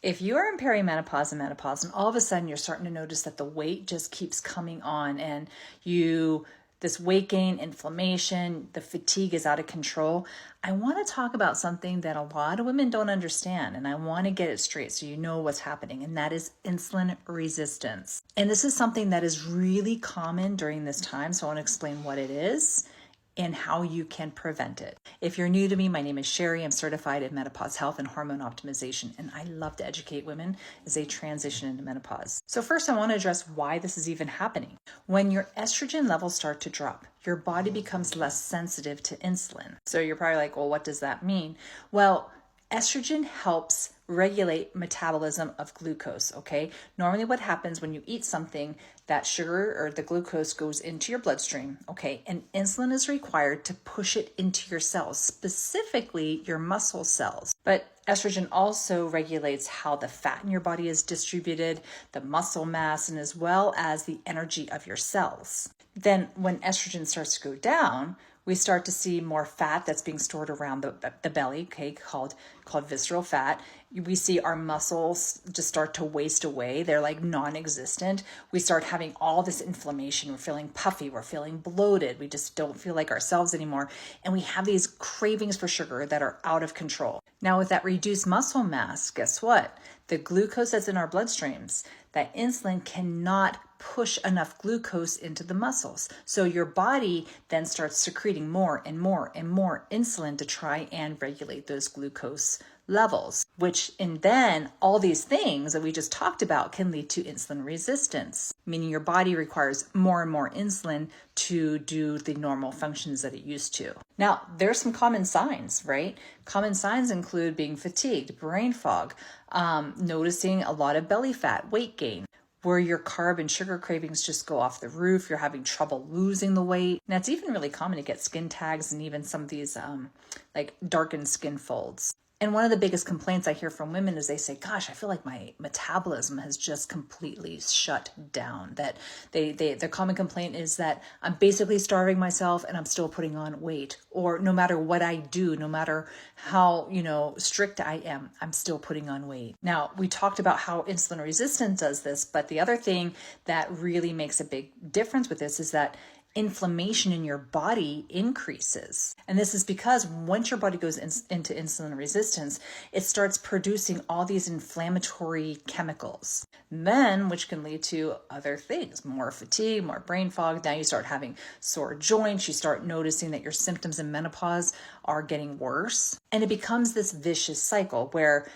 If you are in perimenopause and menopause, and all of a sudden you're starting to notice that the weight just keeps coming on and this weight gain, inflammation, the fatigue is out of control, I want to talk about something that a lot of women don't understand, and I want to get it straight so you know what's happening, and that is insulin resistance. And this is something that is really common during this time, so I want to explain what it is and how you can prevent it. If you're new to me, my name is Sherry. I'm certified in menopause health and hormone optimization, and I love to educate women as they transition into menopause. So first, I want to address why this is even happening. When your estrogen levels start to drop, your body becomes less sensitive to insulin. So you're probably like, well, what does that mean? Well, estrogen helps regulate metabolism of glucose, okay? Normally what happens when you eat something, that sugar or the glucose goes into your bloodstream, okay? And insulin is required to push it into your cells, specifically your muscle cells. But estrogen also regulates how the fat in your body is distributed, the muscle mass, and as well as the energy of your cells. Then when estrogen starts to go down, we start to see more fat that's being stored around the belly, okay, called visceral fat. We see our muscles just start to waste away. They're like non-existent. We start having all this inflammation. We're feeling puffy. We're feeling bloated. We just don't feel like ourselves anymore. And we have these cravings for sugar that are out of control. Now, with that reduced muscle mass, guess what? The glucose that's in our bloodstreams, that insulin cannot push enough glucose into the muscles. So your body then starts secreting more and more and more insulin to try and regulate those glucose levels, which and then all these things that we just talked about can lead to insulin resistance, meaning your body requires more and more insulin to do the normal functions that it used to. Now, there's some common signs, right? Common signs include being fatigued, brain fog, noticing a lot of belly fat, weight gain, where your carb and sugar cravings just go off the roof. You're having trouble losing the weight. Now, it's even really common to get skin tags and even some of these like darkened skin folds. And one of the biggest complaints I hear from women is they say, gosh, I feel like my metabolism has just completely shut down. That their common complaint is that I'm basically starving myself and I'm still putting on weight. Or no matter what I do, no matter how, strict I am, I'm still putting on weight. Now, we talked about how insulin resistance does this, but the other thing that really makes a big difference with this is that inflammation in your body increases. And this is because once your body goes into insulin resistance, it starts producing all these inflammatory chemicals. Then, which can lead to other things, more fatigue, more brain fog. Now you start having sore joints. You start noticing that your symptoms in menopause are getting worse. And it becomes this vicious cycle where,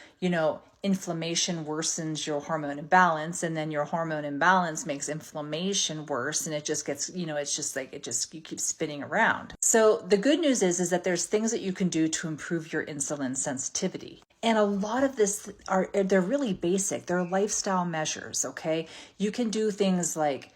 inflammation worsens your hormone imbalance, and then your hormone imbalance makes inflammation worse, and it just gets, it's just like you keep spinning around. So the good news is that there's things that you can do to improve your insulin sensitivity. And a lot of they're really basic. They're lifestyle measures, okay? You can do things like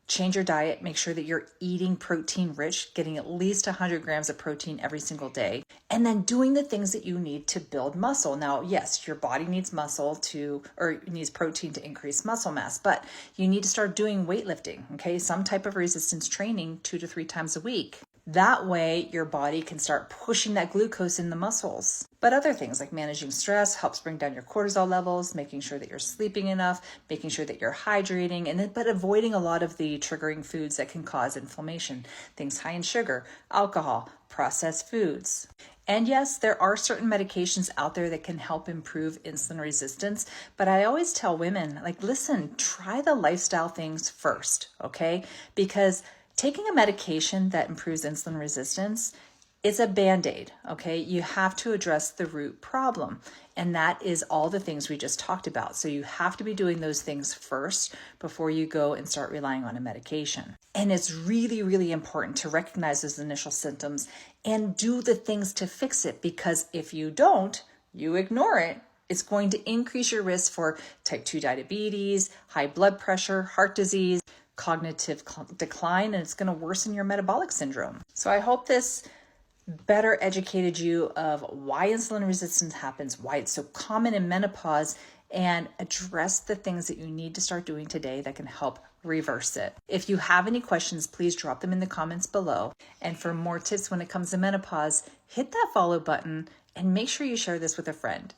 change your diet, make sure that you're eating protein rich, getting at least 100 grams of protein every single day, and then doing the things that you need to build muscle. Now, yes, your body needs needs protein to increase muscle mass, but you need to start doing weightlifting, okay? Some type of resistance training 2 to 3 times a week. That way, your body can start pushing that glucose in the muscles. But other things like managing stress helps bring down your cortisol levels, making sure that you're sleeping enough, making sure that you're hydrating, but avoiding a lot of the triggering foods that can cause inflammation. Things high in sugar, alcohol, processed foods. And yes, there are certain medications out there that can help improve insulin resistance. But I always tell women, listen, try the lifestyle things first, okay? Because taking a medication that improves insulin resistance, it's a Band-Aid, okay? You have to address the root problem, and that is all the things we just talked about. So you have to be doing those things first before you go and start relying on a medication. And it's really, really important to recognize those initial symptoms and do the things to fix it, because if you don't, you ignore it, it's going to increase your risk for type 2 diabetes, high blood pressure, heart disease, cognitive decline, and it's going to worsen your metabolic syndrome. So I hope this better educated you of why insulin resistance happens, why it's so common in menopause, and address the things that you need to start doing today that can help reverse it. If you have any questions, please drop them in the comments below. And for more tips when it comes to menopause, hit that follow button and make sure you share this with a friend.